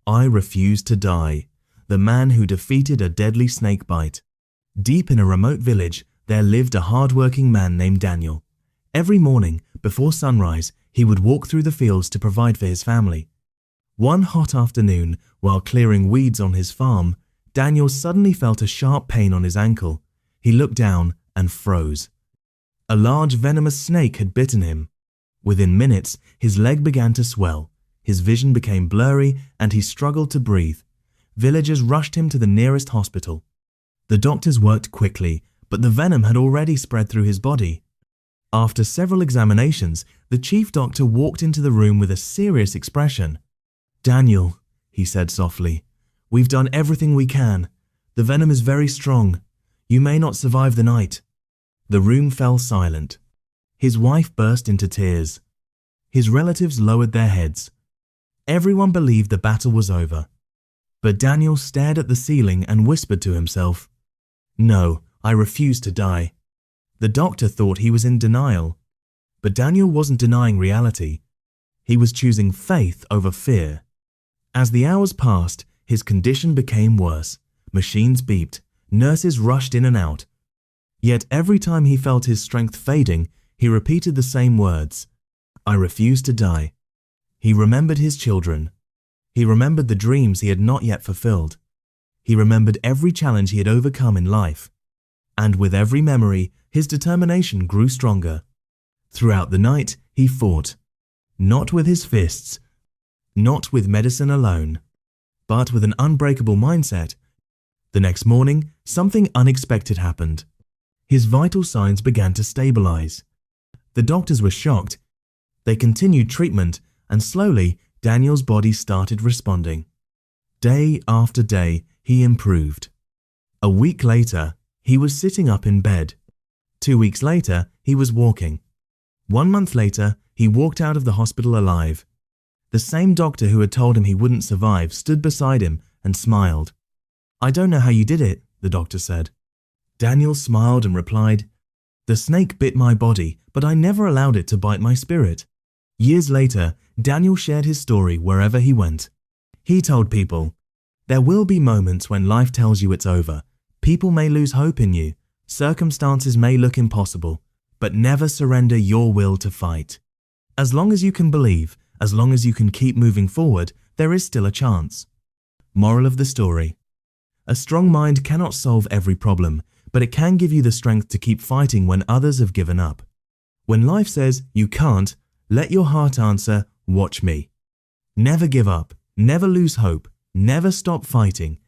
I refuse to die. The man who defeated a deadly snake bite. Deep in a remote village, there lived a hard-working man named Daniel. Every morning, before sunrise, he would walk through the fields to provide for his family. One hot afternoon, while clearing weeds on his farm, Daniel suddenly felt a sharp pain on his ankle. He looked down and froze. A large venomous snake had bitten him. Within minutes, his leg began to swell. His vision became blurry and he struggled to breathe. Villagers rushed him to the nearest hospital. The doctors worked quickly, but the venom had already spread through his body. After several examinations, the chief doctor walked into the room with a serious expression. "Daniel," he said softly, "we've done everything we can. The venom is very strong. You may not survive the night." The room fell silent. His wife burst into tears. His relatives lowered their heads. Everyone believed the battle was over. But Daniel stared at the ceiling and whispered to himself, "No, I refuse to die." The doctor thought he was in denial. But Daniel wasn't denying reality. He was choosing faith over fear. As the hours passed, his condition became worse. Machines beeped. Nurses rushed in and out. Yet every time he felt his strength fading, he repeated the same words, "I refuse to die." He remembered his children. He remembered the dreams he had not yet fulfilled. He remembered every challenge he had overcome in life. And with every memory, his determination grew stronger. Throughout the night, he fought. Not with his fists, not with medicine alone, but with an unbreakable mindset. The next morning, something unexpected happened. His vital signs began to stabilize. The doctors were shocked. They continued treatment, and slowly, Daniel's body started responding. Day after day, he improved. A week later, he was sitting up in bed. 2 weeks later, he was walking. 1 month later, he walked out of the hospital alive. The same doctor who had told him he wouldn't survive stood beside him and smiled. "I don't know how you did it," the doctor said. Daniel smiled and replied, "The snake bit my body, but I never allowed it to bite my spirit." Years later, Daniel shared his story wherever he went. He told people, "There will be moments when life tells you it's over. People may lose hope in you. Circumstances may look impossible, but never surrender your will to fight. As long as you can believe, as long as you can keep moving forward, there is still a chance." Moral of the story: a strong mind cannot solve every problem, but it can give you the strength to keep fighting when others have given up. When life says you can't, let your heart answer, "Watch me." Never give up, never lose hope, never stop fighting,